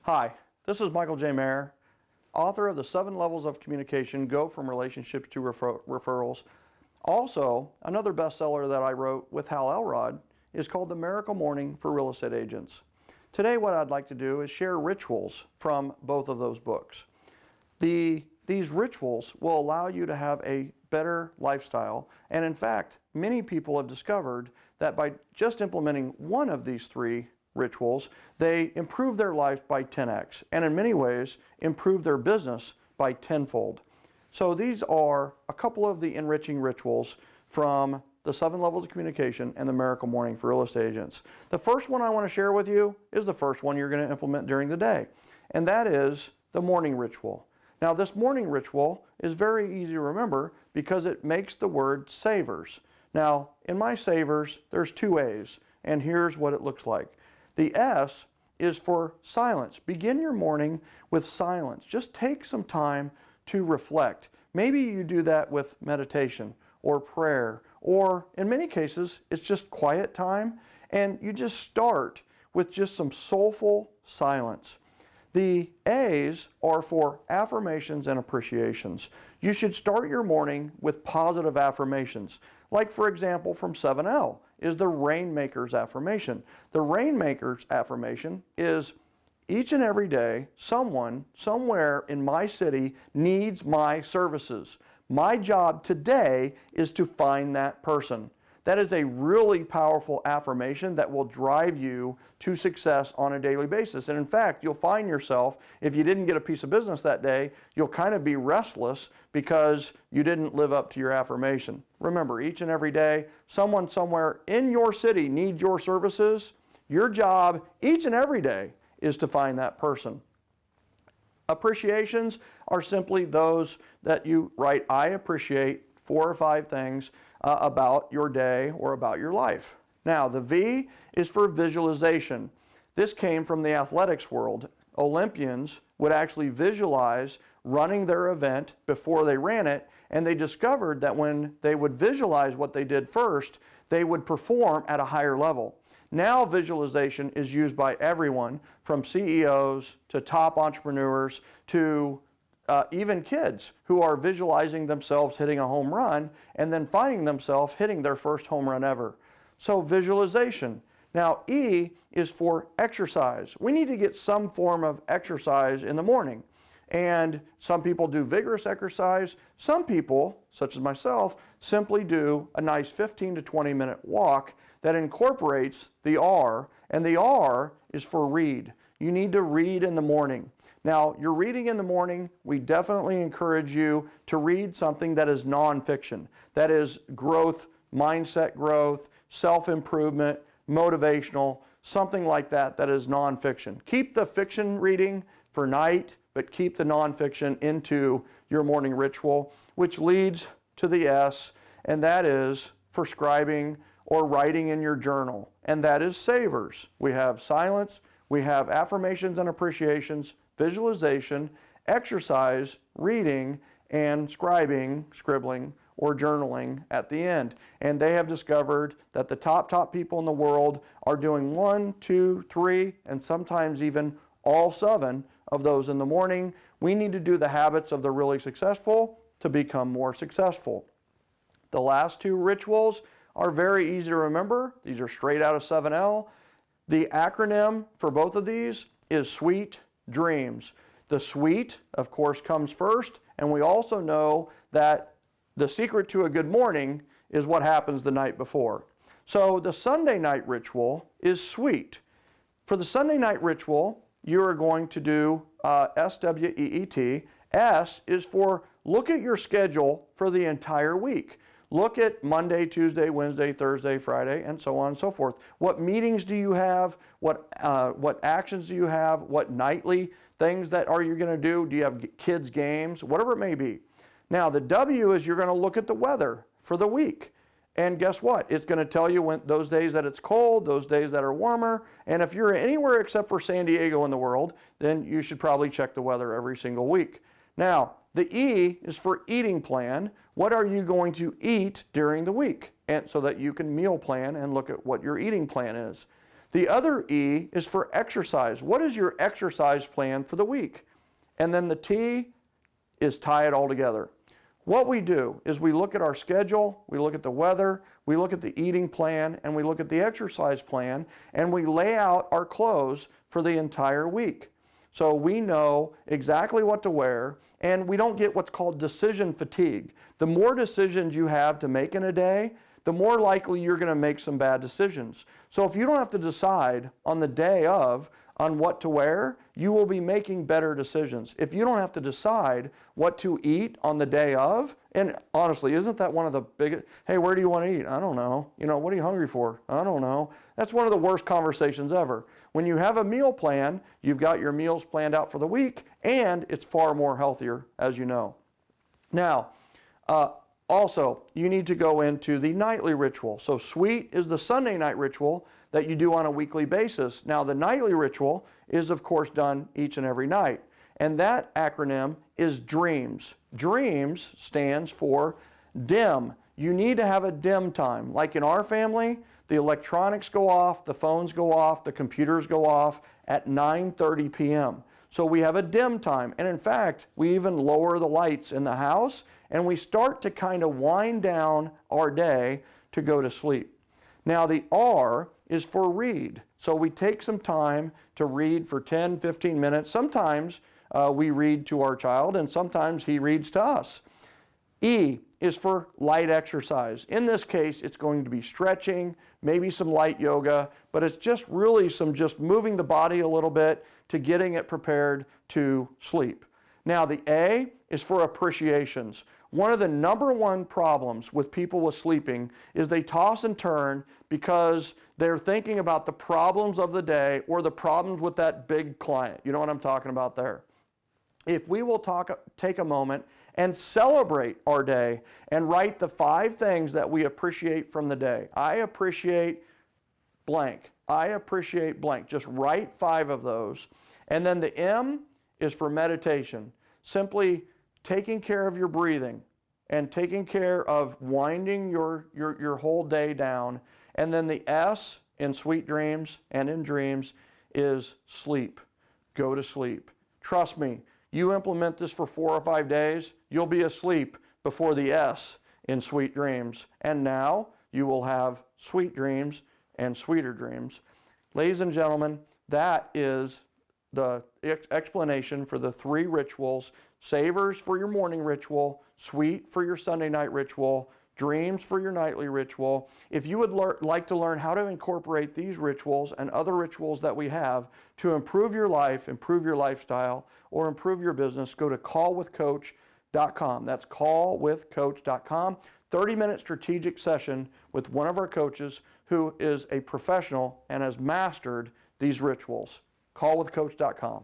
Hi, this is Michael J. Maher, author of the 7 Levels of Communication, Go From Relationships to Referrals. Also, another bestseller that I wrote with Hal Elrod is called The Miracle Morning for Real Estate Agents. Today what I'd like to do is share rituals from both of those books. These rituals will allow you to have a better lifestyle, and in fact, many people have discovered that by just implementing one of these 3 rituals, they improve their life by 10x, and in many ways, improve their business by tenfold. So these are a couple of the enriching rituals from the 7 Levels of Communication and the Miracle Morning for Real Estate Agents. The first one I want to share with you is the first one you're going to implement during the day, and that is the morning ritual. Now, this morning ritual is very easy to remember because it makes the word savers. Now, in my savers, there's 2 A's, and here's what it looks like. The S is for silence. Begin your morning with silence. Just take some time to reflect. Maybe you do that with meditation or prayer, or in many cases, it's just quiet time, and you just start with just some soulful silence. The A's are for affirmations and appreciations. You should start your morning with positive affirmations. Like, for example, from 7L is the Rainmaker's affirmation. The Rainmaker's affirmation is, each and every day, someone, somewhere in my city needs my services. My job today is to find that person. That is a really powerful affirmation that will drive you to success on a daily basis. And in fact, you'll find yourself, if you didn't get a piece of business that day, you'll kind of be restless because you didn't live up to your affirmation. Remember, each and every day, someone somewhere in your city needs your services. Your job, each and every day, is to find that person. Appreciations are simply those that you write, I appreciate 4 or 5 things about your day or about your life. Now, the V is for visualization. This came from the athletics world. Olympians would actually visualize running their event before they ran it, and they discovered that when they would visualize what they did first, they would perform at a higher level. Now visualization is used by everyone, from CEOs to top entrepreneurs to even kids who are visualizing themselves hitting a home run and then finding themselves hitting their first home run ever. So visualization. Now E is for exercise. We need to get some form of exercise in the morning. And some people do vigorous exercise. Some people, such as myself, simply do a nice 15 to 20 minute walk that incorporates the R, and the R is for read. You need to read in the morning. Now, you're reading in the morning, we definitely encourage you to read something that is nonfiction. That is growth, mindset growth, self-improvement, motivational, something like that that is nonfiction. Keep the fiction reading for night, but keep the nonfiction into your morning ritual, which leads to the S, and that is for scribing or writing in your journal, and that is savers. We have silence, we have affirmations and appreciations, visualization, exercise, reading, and scribing, scribbling, or journaling at the end. And they have discovered that the top people in the world are doing 1, 2, 3, and sometimes even all 7 of those in the morning. We need to do the habits of the really successful to become more successful. The last 2 rituals are very easy to remember. These are straight out of 7L. The acronym for both of these is SWEET Dreams. The sweet, of course, comes first, and we also know that the secret to a good morning is what happens the night before. So the Sunday night ritual is sweet. For the Sunday night ritual, you are going to do S.W.E.E.T. S is for look at your schedule for the entire week. Look at Monday, Tuesday, Wednesday, Thursday, Friday, and so on and so forth. What meetings do you have? What actions do you have? What nightly things that are you going to do? Do you have kids' games? Whatever it may be. Now, the W is you're going to look at the weather for the week. And guess what? It's going to tell you when those days that it's cold, those days that are warmer. And if you're anywhere except for San Diego in the world, then you should probably check the weather every single week. Now, the E is for eating plan. What are you going to eat during the week? And so that you can meal plan and look at what your eating plan is. The other E is for exercise. What is your exercise plan for the week? And then the T is tie it all together. What we do is we look at our schedule, we look at the weather, we look at the eating plan, and we look at the exercise plan, and we lay out our clothes for the entire week. So we know exactly what to wear, and we don't get what's called decision fatigue. The more decisions you have to make in a day, the more likely you're going to make some bad decisions. So if you don't have to decide on the day of on what to wear, you will be making better decisions. If you don't have to decide what to eat on the day of, and honestly, isn't that one of the biggest, hey, where do you want to eat? I don't know. What are you hungry for? I don't know. That's one of the worst conversations ever. When you have a meal plan, you've got your meals planned out for the week, and it's far more healthier, as you know. Now, also, you need to go into the nightly ritual. So S.W.E.E.T is the Sunday night ritual that you do on a weekly basis. Now, the nightly ritual is, of course, done each and every night. And that acronym is DREAMS. DREAMS stands for DIM. You need to have a DIM time. Like in our family, the electronics go off, the phones go off, the computers go off at 9:30 p.m. So we have a dim time. And in fact, we even lower the lights in the house and we start to kind of wind down our day to go to sleep. Now the R is for read. So we take some time to read for 10, 15 minutes. Sometimes we read to our child and sometimes he reads to us. E is for light exercise. In this case, it's going to be stretching, maybe some light yoga, but it's just really just moving the body a little bit to getting it prepared to sleep. Now the A is for appreciations. One of the number one problems with people with sleeping is they toss and turn because they're thinking about the problems of the day or the problems with that big client. You know what I'm talking about there. If we will take a moment and celebrate our day and write the 5 things that we appreciate from the day. I appreciate blank. I appreciate blank. Just write 5 of those. And then the M is for meditation. Simply taking care of your breathing and taking care of winding your whole day down. And then the S in sweet dreams and in dreams is sleep. Go to sleep. Trust me, you implement this for 4 or 5 days, you'll be asleep before the S in sweet dreams. And now you will have sweet dreams and sweeter dreams. Ladies and gentlemen, that is the explanation for the 3 rituals: Savers for your morning ritual, S.W.E.E.T for your Sunday night ritual, Dreams for your nightly ritual. If you would like to learn how to incorporate these rituals and other rituals that we have to improve your life, improve your lifestyle, or improve your business, go to callwithcoach.com. That's callwithcoach.com. 30-minute strategic session with one of our coaches who is a professional and has mastered these rituals. Callwithcoach.com.